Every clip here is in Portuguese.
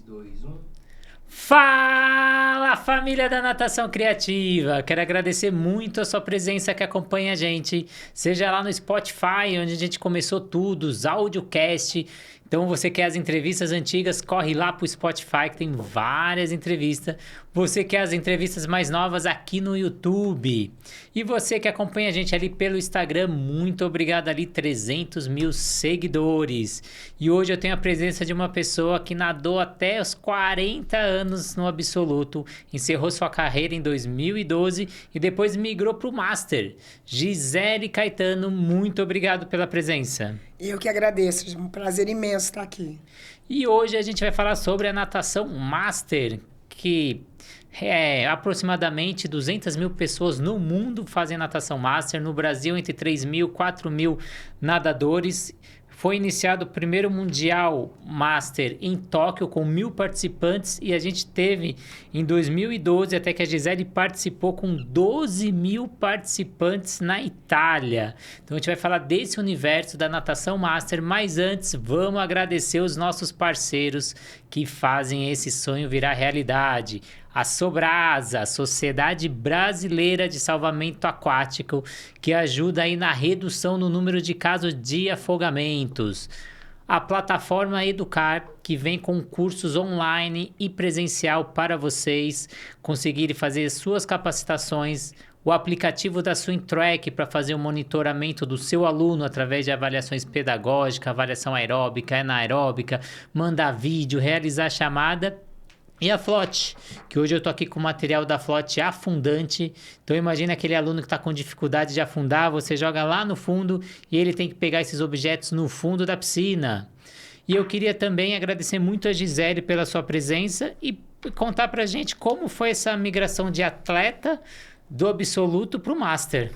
2, 1. Fala, família da Natação Criativa! Quero agradecer muito a sua presença que acompanha a gente, seja lá no Spotify, onde a gente começou tudo, os audiocast. Então, você quer as entrevistas antigas, corre lá pro Spotify, que tem várias entrevistas. Você quer as entrevistas mais novas aqui no YouTube. E você que acompanha a gente ali pelo Instagram, muito obrigado ali, 300 mil seguidores. E hoje eu tenho a presença de uma pessoa que nadou até os 40 anos no absoluto, encerrou sua carreira em 2012 e depois migrou pro Master. Gisele Caetano, muito obrigado pela presença. Eu que agradeço, é um prazer imenso estar aqui. E hoje a gente vai falar sobre a natação Master, que aproximadamente 200 mil pessoas no mundo fazem natação Master. No Brasil, entre 3 mil e 4 mil nadadores. Foi iniciado o primeiro Mundial Master em Tóquio com 1.000 participantes e a gente teve em 2012 até que a Gisele participou com 12 mil participantes na Itália. Então a gente vai falar desse universo da natação Master, mas antes vamos agradecer os nossos parceiros que fazem esse sonho virar realidade. A Sobrasa, a Sociedade Brasileira de Salvamento Aquático, que ajuda aí na redução no número de casos de afogamentos. A plataforma Educar, que vem com cursos online e presencial para vocês conseguirem fazer suas capacitações. O aplicativo da SwimTrack para fazer o monitoramento do seu aluno através de avaliações pedagógicas, avaliação aeróbica, anaeróbica, mandar vídeo, realizar chamada. E a Flote, que hoje eu tô aqui com o material da Flote afundante. Então imagina aquele aluno que está com dificuldade de afundar, você joga lá no fundo e ele tem que pegar esses objetos no fundo da piscina. E eu queria também agradecer muito a Gisele pela sua presença e contar pra gente como foi essa migração de atleta do absoluto pro Master.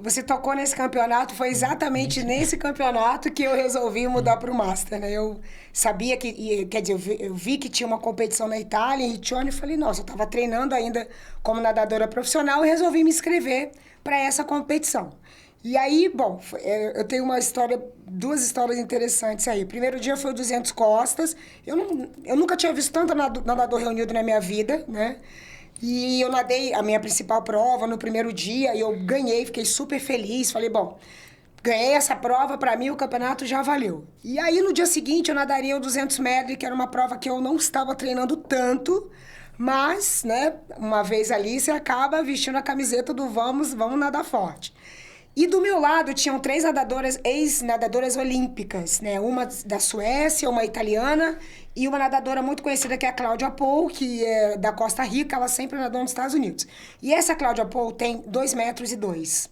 Você tocou nesse campeonato, foi exatamente nesse campeonato que eu resolvi mudar para o Master, né? Eu sabia que, quer dizer, eu vi que tinha uma competição na Itália, em Riccione, e falei, nossa, eu estava treinando ainda como nadadora profissional e resolvi me inscrever para essa competição. E aí, bom, eu tenho duas histórias interessantes aí. O primeiro dia foi o 200 costas, eu nunca tinha visto tanto nadador reunido na minha vida, né? E eu nadei a minha principal prova no primeiro dia e eu ganhei, fiquei super feliz. Falei, bom, ganhei essa prova, pra mim o campeonato já valeu. E aí no dia seguinte eu nadaria o 200 medley, que era uma prova que eu não estava treinando tanto, mas, né, uma vez ali você acaba vestindo a camiseta do vamos nadar forte. E do meu lado tinham 3 nadadoras, ex-nadadoras olímpicas, né? Uma da Suécia, uma italiana e uma nadadora muito conhecida que é a Cláudia Pou, que é da Costa Rica, ela sempre nadou nos Estados Unidos. E essa Cláudia Pou tem 2,2 metros.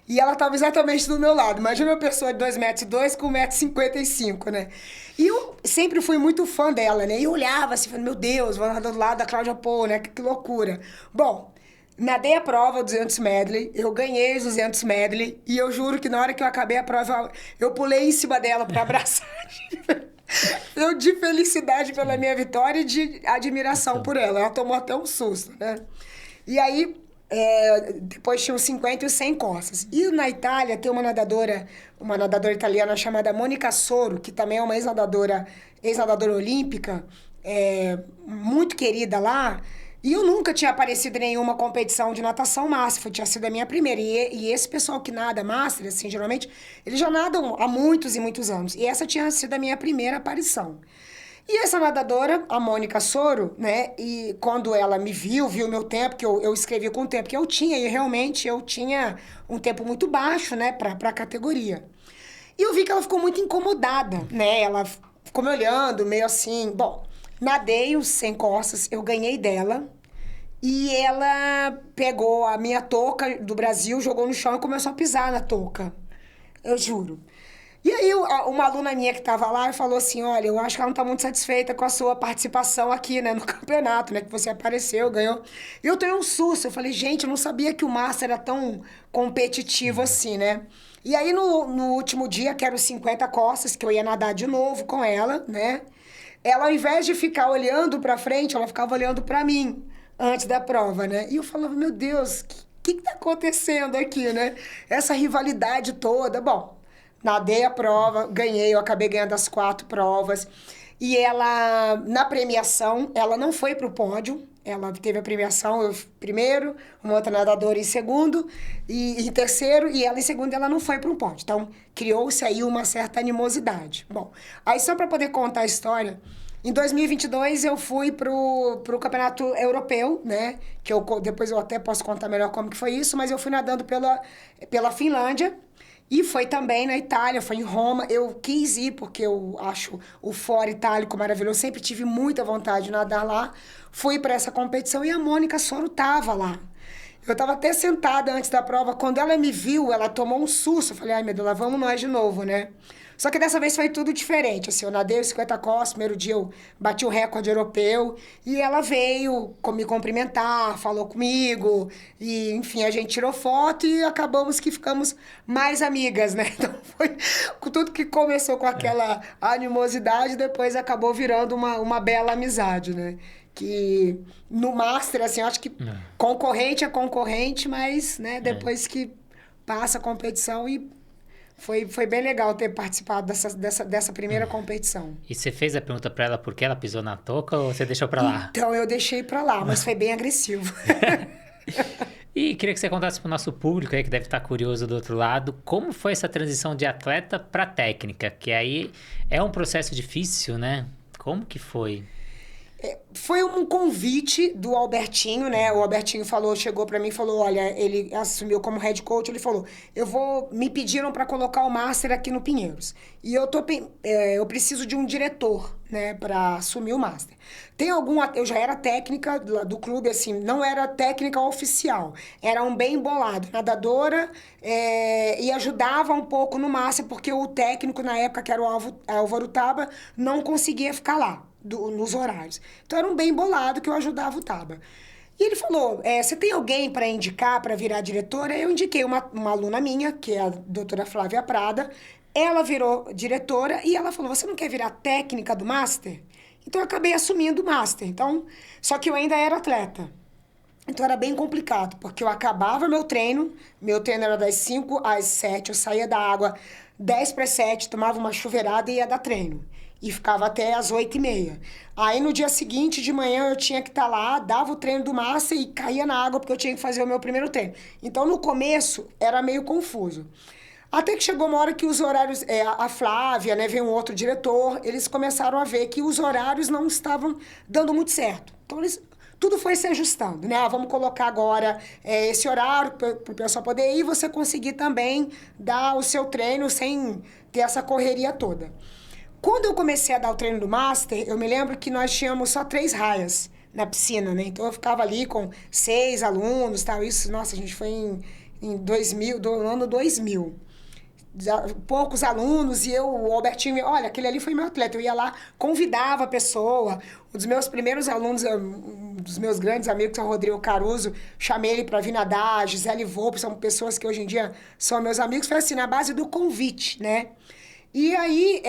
E ela estava exatamente do meu lado. Imagina uma pessoa de 2,2 metros com 1,55 m, né? E eu sempre fui muito fã dela, né? E eu olhava assim, falando, meu Deus, vou nadar do lado da Cláudia Pou, né? Que loucura. Bom, nadei a prova, 200 medley, eu ganhei os 200 medley, e eu juro que na hora que eu acabei a prova, eu pulei em cima dela para abraçar. Eu de felicidade pela minha vitória e de admiração por ela. Ela tomou até um susto, né? E aí, depois tinha os 50 e os 100 costas. E na Itália tem uma nadadora italiana chamada Monica Soro, que também é uma ex-nadadora olímpica, muito querida lá. E eu nunca tinha aparecido em nenhuma competição de natação Master, tinha sido a minha primeira. E esse pessoal que nada Master, assim, geralmente, eles já nadam há muitos e muitos anos. E essa tinha sido a minha primeira aparição. E essa nadadora, a Mônica Soro, né, e quando ela me viu o meu tempo, que eu escrevi com o tempo que eu tinha, e realmente eu tinha um tempo muito baixo, né, pra categoria. E eu vi que ela ficou muito incomodada, né, ela ficou me olhando, meio assim, bom... Nadei os 100 costas, eu ganhei dela. E ela pegou a minha touca do Brasil, jogou no chão e começou a pisar na touca. Eu juro. E aí, uma aluna minha que estava lá falou assim, olha, eu acho que ela não está muito satisfeita com a sua participação aqui, né, no campeonato, né, que você apareceu, ganhou. E eu tenho um susto, eu falei, gente, eu não sabia que o Master era tão competitivo assim, né. E aí, no último dia, que era os 50 costas, que eu ia nadar de novo com ela, né, ela, ao invés de ficar olhando pra frente, ela ficava olhando pra mim antes da prova, né? E eu falava, meu Deus, o que tá acontecendo aqui, né? Essa rivalidade toda. Bom, nadei a prova, ganhei, eu acabei ganhando as 4 provas. E ela, na premiação, ela não foi para o pódio. Ela teve a premiação, eu primeiro, uma outra nadadora em segundo, e em terceiro, e ela em segundo, ela não foi para um pódio. Então, criou-se aí uma certa animosidade. Bom, aí só para poder contar a história, em 2022 eu fui pro Campeonato Europeu, né? Que depois eu até posso contar melhor como que foi isso, mas eu fui nadando pela Finlândia. E foi também na Itália, foi em Roma. Eu quis ir porque eu acho o fora itálico maravilhoso. Sempre tive muita vontade de nadar lá. Fui para essa competição e a Mônica Soro estava lá. Eu estava até sentada antes da prova. Quando ela me viu, ela tomou um susto. Eu falei, ai, meu Deus, lá vamos nós de novo, né? Só que dessa vez foi tudo diferente. Assim, eu nadei os 50 costas, primeiro dia eu bati o recorde europeu. E ela veio me cumprimentar, falou comigo. E, enfim, a gente tirou foto e acabamos que ficamos mais amigas, né? Então foi tudo que começou com aquela animosidade, depois acabou virando uma bela amizade, né? Que no Master, assim, eu acho que concorrente é concorrente, mas, né, depois que passa a competição e foi bem legal ter participado dessa primeira competição. E você fez a pergunta pra ela por que ela pisou na touca ou você deixou pra lá? Então, eu deixei pra lá, mas foi bem agressivo. E queria que você contasse pro nosso público aí, que deve estar curioso do outro lado, como foi essa transição de atleta pra técnica? Que aí é um processo difícil, né? Como que foi? Foi um convite do Albertinho, né? O Albertinho chegou pra mim e falou, olha, ele assumiu como head coach, ele falou, me pediram pra colocar o Master aqui no Pinheiros. E eu preciso de um diretor, né, pra assumir o Master. Eu já era técnica do clube, assim, não era técnica oficial, era um bem bolado, nadadora, e ajudava um pouco no Master, porque o técnico na época, que era o Álvaro Taba, não conseguia ficar lá. Nos horários. Então, era um bem bolado que eu ajudava o Taba. E ele falou, você tem alguém para indicar para virar diretora? Eu indiquei uma aluna minha, que é a doutora Flávia Prada. Ela virou diretora e ela falou, você não quer virar técnica do Master? Então, eu acabei assumindo o Master. Então, só que eu ainda era atleta. Então, era bem complicado, porque eu acabava meu treino era das 5 às 7, eu saía da água 10 para 7, tomava uma chuveirada e ia dar treino. E ficava até às 8h30. Aí, no dia seguinte, de manhã, eu tinha que estar lá, dava o treino do Master e caía na água, porque eu tinha que fazer o meu primeiro treino. Então, no começo, era meio confuso. Até que chegou uma hora que os horários... a Flávia, né, veio um outro diretor, eles começaram a ver que os horários não estavam dando muito certo. Então, tudo foi se ajustando, né? Vamos colocar agora esse horário para o pessoal poder ir e você conseguir também dar o seu treino sem ter essa correria toda. Quando eu comecei a dar o treino do Master, eu me lembro que nós tínhamos só 3 raias na piscina, né? Então, eu ficava ali com 6 alunos, tal. Isso, nossa, a gente foi em 2000, do ano 2000. Poucos alunos e o Albertinho, olha, aquele ali foi meu atleta. Eu ia lá, convidava a pessoa. Um dos meus primeiros alunos, um dos meus grandes amigos, é o Rodrigo Caruso, chamei ele para vir nadar, a Gisele Volpe, são pessoas que hoje em dia são meus amigos. Foi assim, na base do convite, né? E aí,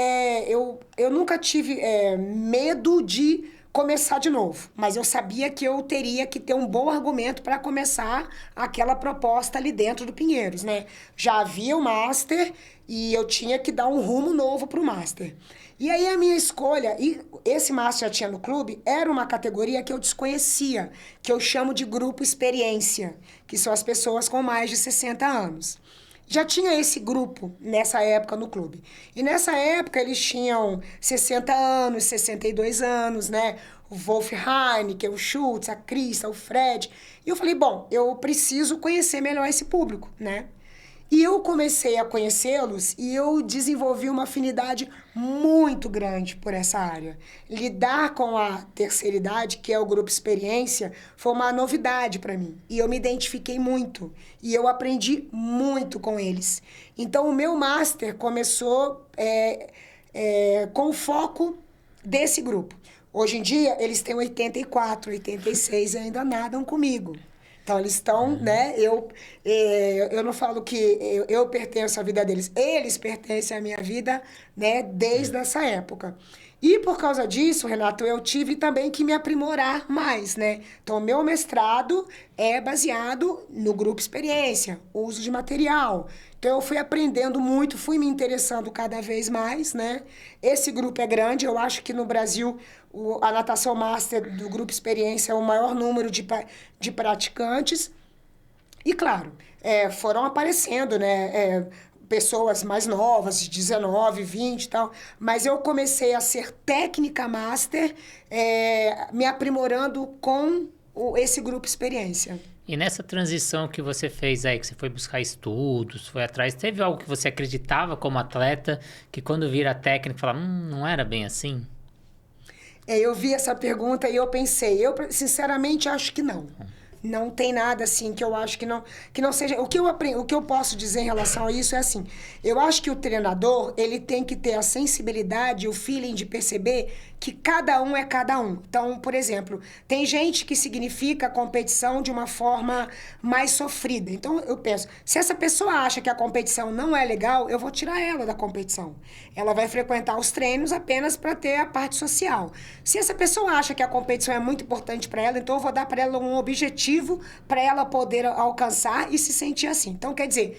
eu nunca tive medo de começar de novo. Mas eu sabia que eu teria que ter um bom argumento para começar aquela proposta ali dentro do Pinheiros, né? Já havia o Master e eu tinha que dar um rumo novo para o Master. E aí, a minha escolha, e esse Master já tinha no clube, era uma categoria que eu desconhecia, que eu chamo de grupo experiência, que são as pessoas com mais de 60 anos. Já tinha esse grupo nessa época no clube. E nessa época eles tinham 60 anos, 62 anos, né? O Wolf Heineken, o Schultz, a Krista, o Fred. E eu falei, bom, eu preciso conhecer melhor esse público, né? E eu comecei a conhecê-los e eu desenvolvi uma afinidade muito grande por essa área. Lidar com a terceira idade, que é o grupo experiência, foi uma novidade para mim. E eu me identifiquei muito. E eu aprendi muito com eles. Então, o meu Master começou com o foco desse grupo. Hoje em dia, eles têm 84, 86 e ainda nadam comigo. Então, eles estão, né? Eu não falo que eu pertenço à vida deles. Eles pertencem à minha vida, né? Desde essa época. E por causa disso, Renato, eu tive também que me aprimorar mais, né? Então, o meu mestrado é baseado no grupo experiência, uso de material. Então, eu fui aprendendo muito, fui me interessando cada vez mais, né? Esse grupo é grande, eu acho que no Brasil a natação master do grupo experiência é o maior número de praticantes. E, claro, foram aparecendo, né? Pessoas mais novas, de 19, 20 e tal. Mas eu comecei a ser técnica master, me aprimorando com esse grupo experiência. E nessa transição que você fez aí, que você foi buscar estudos, foi atrás, teve algo que você acreditava como atleta, que quando vira técnico, fala, não era bem assim? Eu vi essa pergunta e eu pensei, eu sinceramente acho que não. Não tem nada assim que eu acho que não seja. O que eu posso dizer em relação a isso é assim: eu acho que o treinador ele tem que ter a sensibilidade, o feeling de perceber que cada um é cada um. Então, por exemplo, tem gente que significa a competição de uma forma mais sofrida. Então, eu penso, se essa pessoa acha que a competição não é legal, eu vou tirar ela da competição. Ela vai frequentar os treinos apenas para ter a parte social. Se essa pessoa acha que a competição é muito importante para ela, então eu vou dar para ela um objetivo para ela poder alcançar e se sentir assim. Então, quer dizer,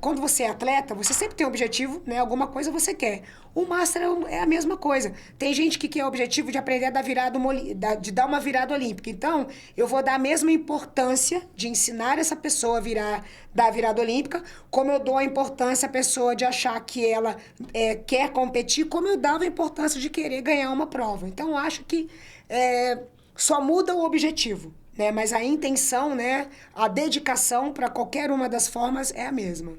quando você é atleta, você sempre tem um objetivo, né? Alguma coisa você quer. O Master é a mesma coisa. Tem gente que quer o objetivo de aprender a de dar uma virada olímpica. Então, eu vou dar a mesma importância de ensinar essa pessoa a dar a virada olímpica, como eu dou a importância à pessoa de achar que ela quer competir, como eu dava a importância de querer ganhar uma prova. Então, eu acho que só muda o objetivo. Né? Mas a intenção, né, a dedicação para qualquer uma das formas é a mesma.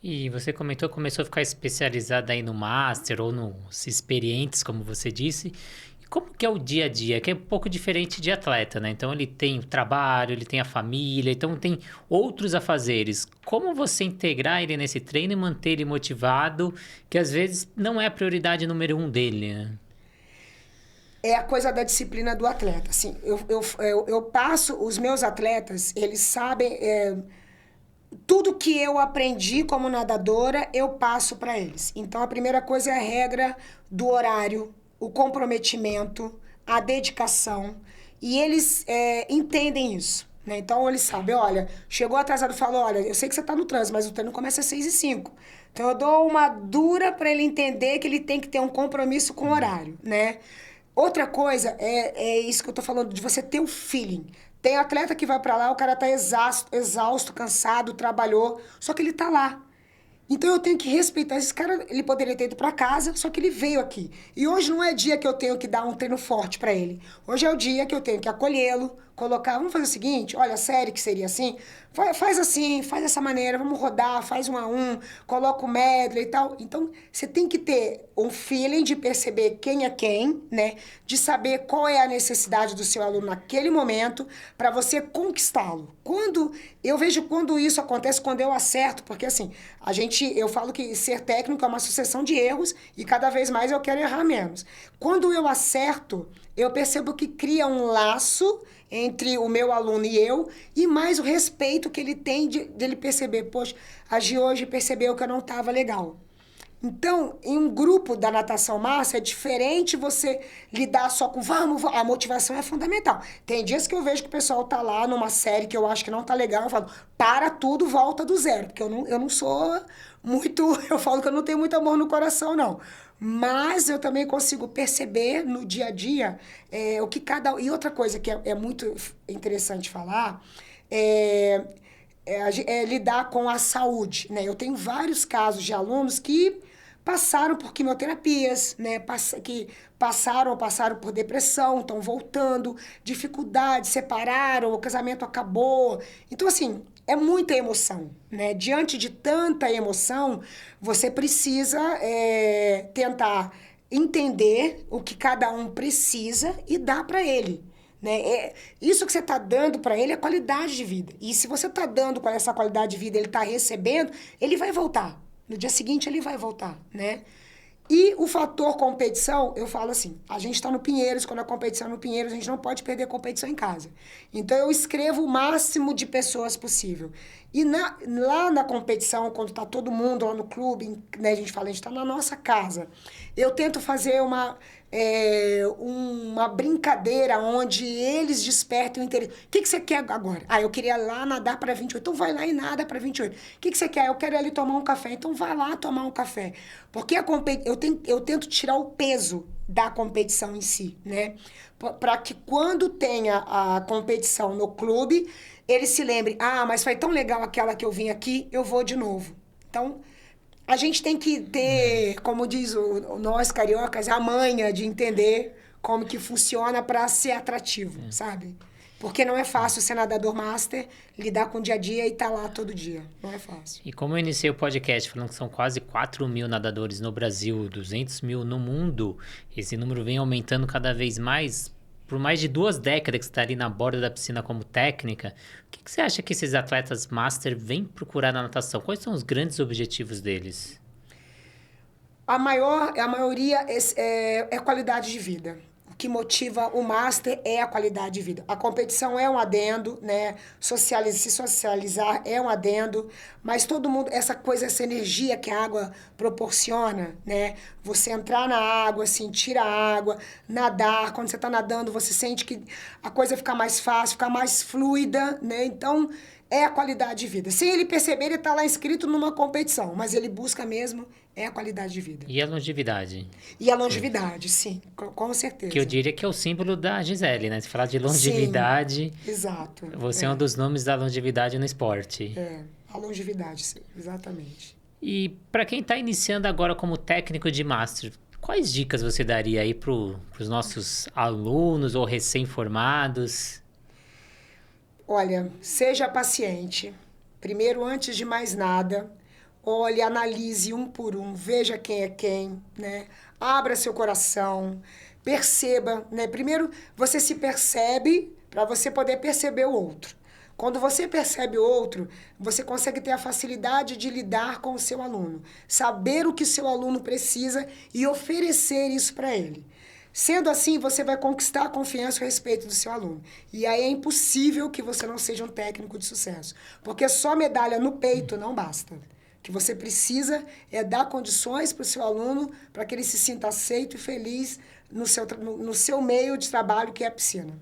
E você comentou que começou a ficar especializada aí no Master ou nos experientes, como você disse. E como que é o dia a dia? Que é um pouco diferente de atleta, né? Então ele tem o trabalho, ele tem a família, então tem outros afazeres. Como você integrar ele nesse treino e manter ele motivado, que às vezes não é a prioridade número 1 dele, né? É a coisa da disciplina do atleta. Assim, eu passo, os meus atletas, eles sabem, tudo que eu aprendi como nadadora, eu passo para eles. Então, a primeira coisa é a regra do horário, o comprometimento, a dedicação. E eles entendem isso. Né? Então, eles sabem, olha, chegou atrasado, falo, olha, eu sei que você está no trânsito, mas o treino começa às 6h05. Então, eu dou uma dura para ele entender que ele tem que ter um compromisso com o horário, né? Outra coisa é isso que eu tô falando, de você ter o feeling. Tem atleta que vai pra lá, o cara tá exausto, cansado, trabalhou, só que ele tá lá. Então eu tenho que respeitar. Esse cara, ele poderia ter ido pra casa, só que ele veio aqui. E hoje não é dia que eu tenho que dar um treino forte pra ele. Hoje é o dia que eu tenho que acolhê-lo, colocar, vamos fazer o seguinte, olha, a série que seria assim, faz assim, faz dessa maneira, vamos rodar, faz 1 a 1, coloca o medley e tal. Então, você tem que ter um feeling de perceber quem é quem, né? De saber qual é a necessidade do seu aluno naquele momento para você conquistá-lo. Eu vejo quando isso acontece, quando eu acerto, porque assim, eu falo que ser técnico é uma sucessão de erros e cada vez mais eu quero errar menos. Quando eu acerto, eu percebo que cria um laço entre o meu aluno e eu, e mais o respeito que ele tem de ele perceber, poxa, a Gi hoje percebeu que eu não estava legal. Então, em um grupo da natação massa, é diferente você lidar só com a motivação é fundamental. Tem dias que eu vejo que o pessoal tá lá numa série que eu acho que não tá legal, eu falo, para tudo, volta do zero, porque eu não sou muito, eu falo que eu não tenho muito amor no coração, não. Mas eu também consigo perceber no dia a dia o que cada... E outra coisa que é muito interessante falar é lidar com a saúde, né? Eu tenho vários casos de alunos que passaram por quimioterapias, né? Que passaram por depressão, estão voltando, dificuldade, separaram, o casamento acabou. Então, assim, é muita emoção, né? Diante de tanta emoção, você precisa tentar entender o que cada um precisa e dar para ele. Né? Isso que você está dando para ele é qualidade de vida. E se você está dando com essa qualidade de vida, ele está recebendo, ele vai voltar. No dia seguinte, ele vai voltar, né? E o fator competição, eu falo assim, a gente está no Pinheiros, quando a competição é no Pinheiros, a gente não pode perder a competição em casa. Então, eu escrevo o máximo de pessoas possível. E lá na competição, quando está todo mundo lá no clube, né, a gente fala, a gente está na nossa casa. Eu tento fazer uma brincadeira onde eles despertem o interesse. O que você quer agora? Ah, eu queria lá nadar para 28. Então vai lá e nada para 28. O que você quer? Eu quero ir ali tomar um café. Então vai lá tomar um café. Porque eu tento tirar o peso da competição em si, né? Para que quando tenha a competição no clube, ele se lembre, mas foi tão legal aquela que eu vim aqui, eu vou de novo. Então, a gente tem que ter, como diz nós cariocas, a manha de entender como que funciona para ser atrativo, sabe? Porque não é fácil ser nadador master, lidar com o dia a dia e estar lá todo dia. Não é fácil. E como eu iniciei o podcast falando que são quase 4 mil nadadores no Brasil, 200 mil no mundo, esse número vem aumentando cada vez mais. Por mais de 2 décadas que você está ali na borda da piscina como técnica, o que você acha que esses atletas master vêm procurar na natação? Quais são os grandes objetivos deles? A maioria é qualidade de vida. O que motiva o master é a qualidade de vida. A competição é um adendo, né? Se socializar é um adendo, mas todo mundo, essa energia que a água proporciona, né? Você entrar na água, sentir a água, nadar. Quando você está nadando, você sente que a coisa fica mais fácil, fica mais fluida, né? Então, é a qualidade de vida. Sem ele perceber, ele está lá inscrito numa competição, mas ele busca mesmo é a qualidade de vida. E a longevidade? E a longevidade, sim, com certeza. Que eu diria que é o símbolo da Gisele, né? Se falar de longevidade... Sim, exato. Você é um dos nomes da longevidade no esporte. A longevidade, sim, exatamente. E para quem está iniciando agora como técnico de master, quais dicas você daria aí para os nossos alunos ou recém-formados? Olha, seja paciente. Primeiro, antes de mais nada, olhe, analise um por um, veja quem é quem, né? Abra seu coração, perceba, né? Primeiro, você se percebe para você poder perceber o outro. Quando você percebe o outro, você consegue ter a facilidade de lidar com o seu aluno, saber o que o seu aluno precisa e oferecer isso para ele. Sendo assim, você vai conquistar a confiança e o respeito do seu aluno. E aí é impossível que você não seja um técnico de sucesso. Porque só medalha no peito não basta. O que você precisa é dar condições para o seu aluno para que ele se sinta aceito e feliz no seu meio de trabalho, que é a piscina.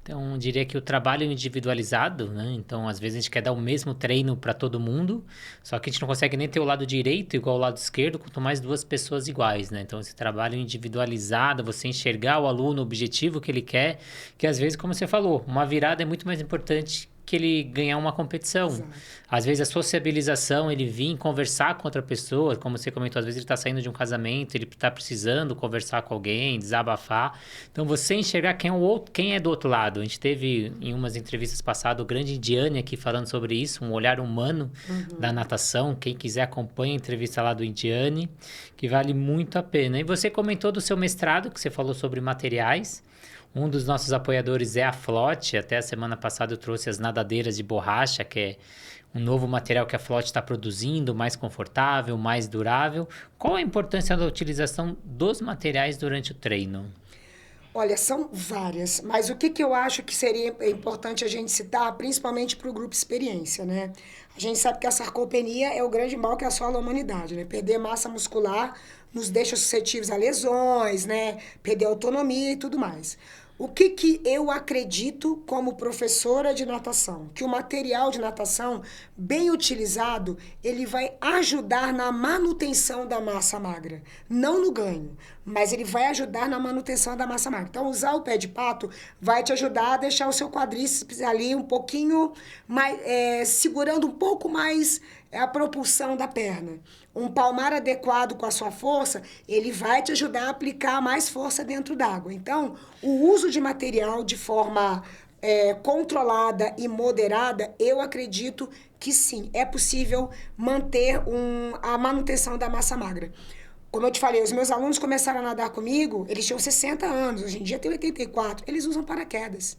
Então, eu diria que o trabalho individualizado, né? Então, às vezes a gente quer dar o mesmo treino para todo mundo, só que a gente não consegue nem ter o lado direito igual ao lado esquerdo, quanto mais 2 pessoas iguais, né? Então, esse trabalho individualizado, você enxergar o aluno, o objetivo que ele quer, que às vezes, como você falou, uma virada é muito mais importante que ele ganhar uma competição. Exato. Às vezes a sociabilização, ele vir conversar com outra pessoa, como você comentou, às vezes ele está saindo de um casamento, ele está precisando conversar com alguém, desabafar. Então você enxergar quem é o outro, quem é do outro lado. A gente teve em umas entrevistas passadas o grande Indiane aqui falando sobre isso, um olhar humano da natação. Quem quiser acompanha a entrevista lá do Indiane, que vale muito a pena. E você comentou do seu mestrado, que você falou sobre materiais. Um dos nossos apoiadores é a Flote. Até a semana passada eu trouxe as nadadeiras de borracha, que é um novo material que a Flote está produzindo, mais confortável, mais durável. Qual a importância da utilização dos materiais durante o treino? Olha, são várias, mas o que eu acho que seria importante a gente citar, principalmente para o grupo experiência, né? A gente sabe que a sarcopenia é o grande mal que assola a humanidade, né? Perder massa muscular nos deixa suscetíveis a lesões, né? Perder autonomia e tudo mais. O que eu acredito como professora de natação? Que o material de natação, bem utilizado, ele vai ajudar na manutenção da massa magra. Não no ganho, mas ele vai ajudar na manutenção da massa magra. Então, usar o pé de pato vai te ajudar a deixar o seu quadríceps ali um pouquinho mais, segurando um pouco mais a propulsão da perna. Um palmar adequado com a sua força, ele vai te ajudar a aplicar mais força dentro d'água. Então, o uso de material de forma controlada e moderada, eu acredito que sim, é possível manter a manutenção da massa magra. Como eu te falei, os meus alunos começaram a nadar comigo, eles tinham 60 anos, hoje em dia tem 84, eles usam paraquedas.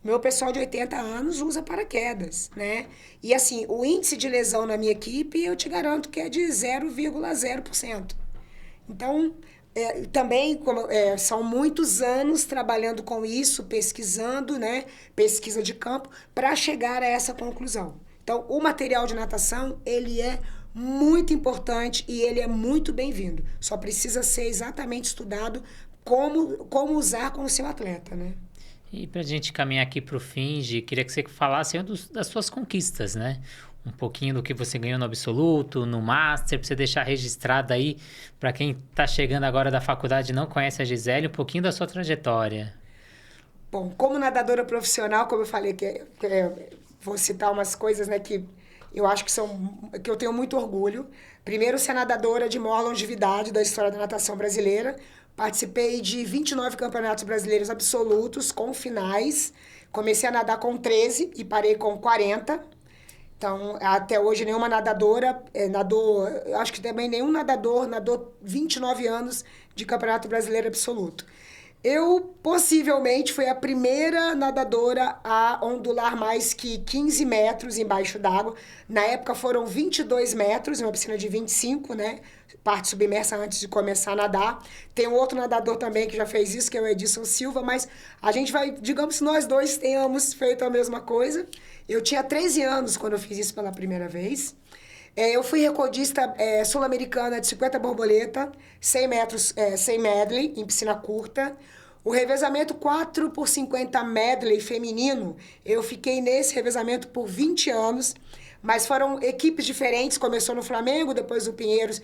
Meu pessoal de 80 anos usa paraquedas, né? E assim, o índice de lesão na minha equipe, eu te garanto que é de 0,0%. Então, também são muitos anos trabalhando com isso, pesquisando, né? Pesquisa de campo, para chegar a essa conclusão. Então, o material de natação, ele é muito importante e ele é muito bem-vindo. Só precisa ser exatamente estudado como usar com o seu atleta, né? E para a gente caminhar aqui para o fim, Gi, queria que você falasse das suas conquistas, né? Um pouquinho do que você ganhou no Absoluto, no Master, para você deixar registrado aí, para quem está chegando agora da faculdade e não conhece a Gisele, um pouquinho da sua trajetória. Bom, como nadadora profissional, como eu falei, vou citar umas coisas, né, que eu acho que eu tenho muito orgulho. Primeiro, ser nadadora de maior longevidade da história da natação brasileira. Participei de 29 campeonatos brasileiros absolutos, com finais. Comecei a nadar com 13 e parei com 40. Então, até hoje, nenhuma nadadora nadou... Acho que também nenhum nadador nadou 29 anos de campeonato brasileiro absoluto. Eu, possivelmente, fui a primeira nadadora a ondular mais que 15 metros embaixo d'água. Na época foram 22 metros, em uma piscina de 25, né? Parte submersa antes de começar a nadar. Tem um outro nadador também que já fez isso, que é o Edson Silva, mas a gente vai, digamos que nós dois tenhamos feito a mesma coisa. Eu tinha 13 anos quando eu fiz isso pela primeira vez. Eu fui recordista sul-americana de 50 borboleta, 100 metros, 100 medley, em piscina curta. O revezamento 4x50 medley feminino, eu fiquei nesse revezamento por 20 anos, mas foram equipes diferentes, começou no Flamengo, depois o Pinheiros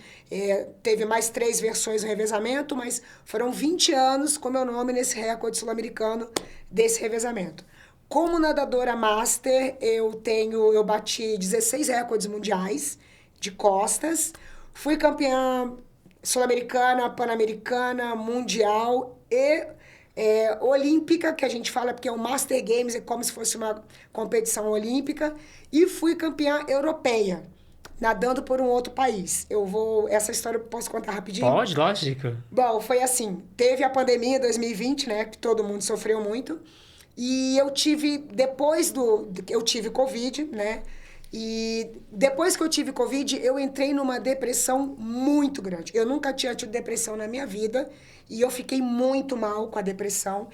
teve mais 3 versões no revezamento, mas foram 20 anos com meu nome nesse recorde sul-americano desse revezamento. Como nadadora master, eu bati 16 recordes mundiais de costas. Fui campeã sul-americana, pan-americana, mundial e olímpica, que a gente fala porque é o Master Games, é como se fosse uma competição olímpica. E fui campeã europeia, nadando por um outro país. Essa história eu posso contar rapidinho? Pode, lógico. Bom, foi assim, teve a pandemia em 2020, né, que todo mundo sofreu muito. E eu tive Covid, né? E depois que eu tive Covid, eu entrei numa depressão muito grande. Eu nunca tinha tido depressão na minha vida e eu fiquei muito mal com a depressão.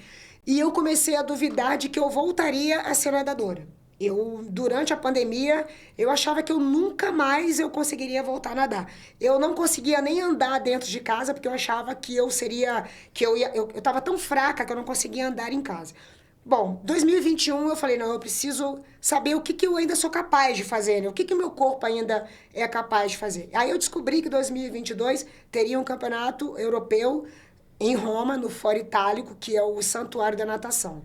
E eu comecei a duvidar de que eu voltaria a ser nadadora. Durante a pandemia, eu achava que eu nunca mais eu conseguiria voltar a nadar. Eu não conseguia nem andar dentro de casa porque eu achava que eu estava tão fraca que eu não conseguia andar em casa. Bom, 2021 eu falei, não, eu preciso saber o que eu ainda sou capaz de fazer, né? O que o meu corpo ainda é capaz de fazer. Aí eu descobri que 2022 teria um campeonato europeu em Roma, no Foro Itálico, que é o santuário da natação.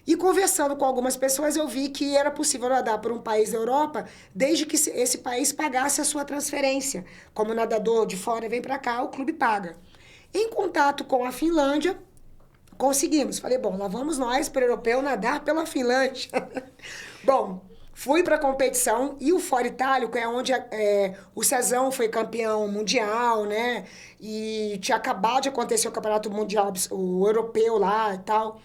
E conversando com algumas pessoas, eu vi que era possível nadar por um país da Europa, desde que esse país pagasse a sua transferência. Como o nadador de fora vem para cá, o clube paga. Em contato com a Finlândia, conseguimos. Falei, bom, lá vamos nós, para o europeu, nadar pela Finlândia. Bom, fui para a competição e o Foro Itálico é onde o Cezão foi campeão mundial, né? E tinha acabado de acontecer o campeonato mundial, o europeu lá e tal.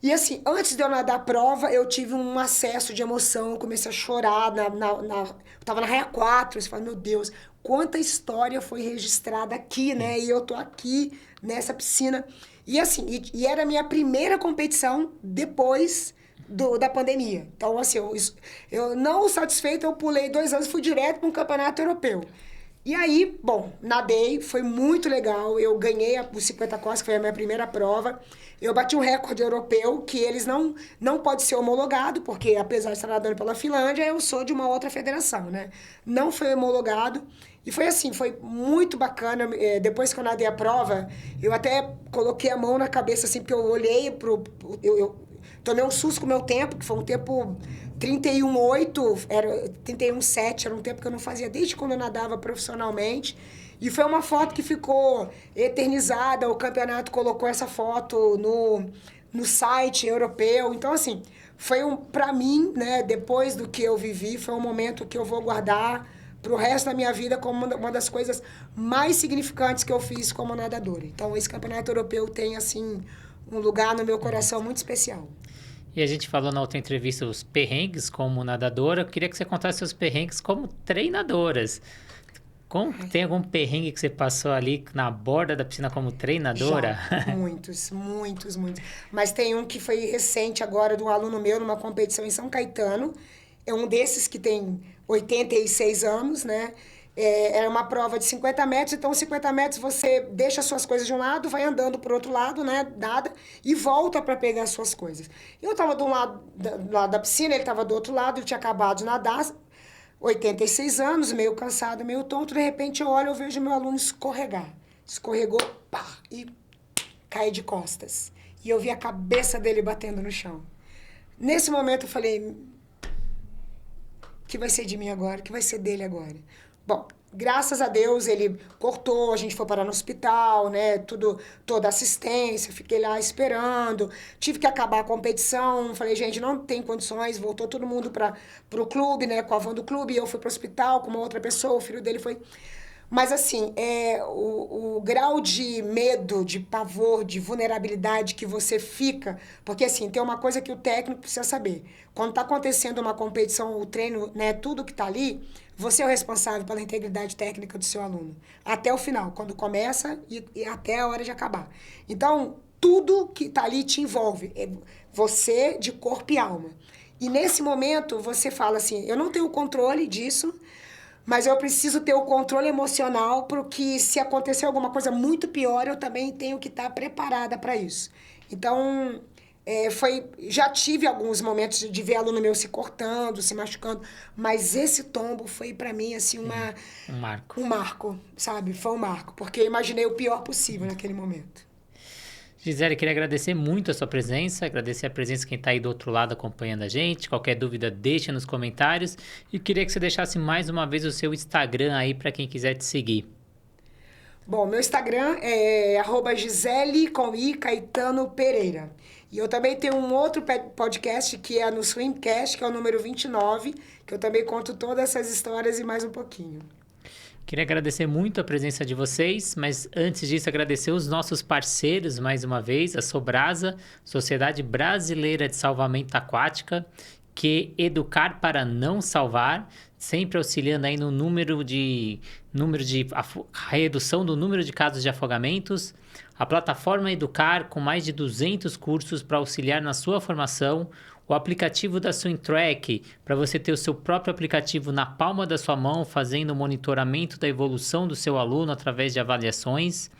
E assim, antes de eu nadar a prova, eu tive um acesso de emoção, eu comecei a chorar, eu tava na raia 4, você fala, meu Deus, quanta história foi registrada aqui, né? E eu tô aqui, nessa piscina. E assim, e era a minha primeira competição depois da pandemia. Então, assim, eu não satisfeita, eu pulei 2 anos e fui direto para um campeonato europeu. E aí, bom, nadei, foi muito legal. Eu ganhei o 50 costas, que foi a minha primeira prova. Eu bati um recorde europeu, que eles não pode ser homologado, porque apesar de estar nadando pela Finlândia, eu sou de uma outra federação, né? Não foi homologado. E foi assim, foi muito bacana. Depois que eu nadei a prova, eu até coloquei a mão na cabeça, assim, porque eu olhei eu tomei um susto com o meu tempo, que foi um tempo 31,8, 31,7, era um tempo que eu não fazia desde quando eu nadava profissionalmente. E foi uma foto que ficou eternizada, o campeonato colocou essa foto no site europeu. Então, assim, pra mim, né, depois do que eu vivi, foi um momento que eu vou guardar pro resto da minha vida como uma das coisas mais significantes que eu fiz como nadadora. Então, esse campeonato europeu tem, assim, um lugar no meu coração muito especial. E a gente falou na outra entrevista os perrengues como nadadora. Eu queria que você contasse seus perrengues como treinadoras. Tem algum perrengue que você passou ali na borda da piscina como treinadora? Já, muitos, muitos, muitos. Mas tem um que foi recente agora, de um aluno meu, numa competição em São Caetano. É um desses que tem 86 anos, né? Era uma prova de 50 metros, então 50 metros você deixa suas coisas de um lado, vai andando pro outro lado, né? Nada, e volta para pegar as suas coisas. Eu tava de um lado, do lado da piscina, ele tava do outro lado, ele tinha acabado de nadar, 86 anos, meio cansado, meio tonto, de repente eu olho, eu vejo meu aluno escorregar. Escorregou, pá, e cai de costas. E eu vi a cabeça dele batendo no chão. Nesse momento eu falei, o que vai ser de mim agora? O que vai ser dele agora? Bom, graças a Deus ele cortou, a gente foi parar no hospital, né? Toda assistência, fiquei lá esperando. Tive que acabar a competição, falei, gente, não tem condições, voltou todo mundo pro clube, né? Com a van do clube, eu fui pro hospital com uma outra pessoa, o filho dele foi. Mas, assim, o grau de medo, de pavor, de vulnerabilidade que você fica... Porque, assim, tem uma coisa que o técnico precisa saber. Quando está acontecendo uma competição, o treino, né, tudo que está ali, você é o responsável pela integridade técnica do seu aluno. Até o final, quando começa e até a hora de acabar. Então, tudo que está ali te envolve. É você de corpo e alma. E, nesse momento, você fala assim, eu não tenho controle disso... Mas eu preciso ter o controle emocional porque se acontecer alguma coisa muito pior, eu também tenho que estar preparada para isso. Então, já tive alguns momentos de ver aluno meu se cortando, se machucando, mas esse tombo foi para mim assim Um marco. um marco, sabe? Foi um marco, porque eu imaginei o pior possível naquele momento. Gisele, queria agradecer muito a sua presença, agradecer a presença de quem está aí do outro lado acompanhando a gente. Qualquer dúvida, deixa nos comentários. E queria que você deixasse mais uma vez o seu Instagram aí para quem quiser te seguir. Bom, meu Instagram é @Gisele com I Caetano Pereira. E eu também tenho um outro podcast que é no Swimcast, que é o número 29, que eu também conto todas essas histórias e mais um pouquinho. Queria agradecer muito a presença de vocês, mas antes disso agradecer os nossos parceiros mais uma vez, a Sobrasa, Sociedade Brasileira de Salvamento Aquática, que educar para não salvar, sempre auxiliando aí no redução do número de casos de afogamentos. A plataforma Educar, com mais de 200 cursos para auxiliar na sua formação. O aplicativo da SwimTrack, para você ter o seu próprio aplicativo na palma da sua mão, fazendo o monitoramento da evolução do seu aluno através de avaliações.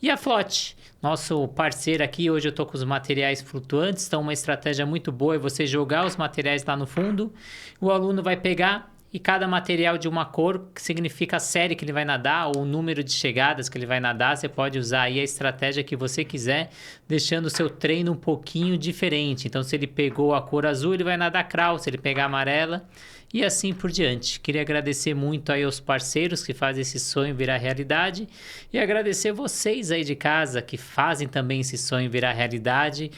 E a Flote, nosso parceiro aqui, hoje eu estou com os materiais flutuantes, então uma estratégia muito boa é você jogar os materiais lá no fundo, o aluno vai pegar e cada material de uma cor, que significa a série que ele vai nadar ou o número de chegadas que ele vai nadar, você pode usar aí a estratégia que você quiser, deixando o seu treino um pouquinho diferente. Então, se ele pegou a cor azul, ele vai nadar crawl, se ele pegar a amarela, e assim por diante. Queria agradecer muito aí aos parceiros que fazem esse sonho virar realidade e agradecer vocês aí de casa que fazem também esse sonho virar realidade,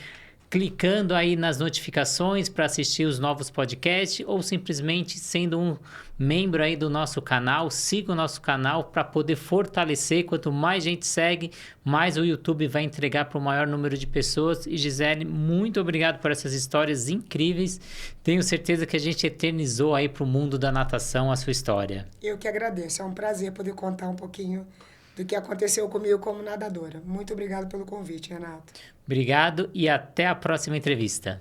clicando aí nas notificações para assistir os novos podcasts ou simplesmente sendo um membro aí do nosso canal. Siga o nosso canal para poder fortalecer. Quanto mais gente segue, mais o YouTube vai entregar para o maior número de pessoas. E Gisele, muito obrigado por essas histórias incríveis. Tenho certeza que a gente eternizou aí para o mundo da natação a sua história. Eu que agradeço. É um prazer poder contar um pouquinho do que aconteceu comigo como nadadora. Muito obrigado pelo convite, Renato. Obrigado e até a próxima entrevista.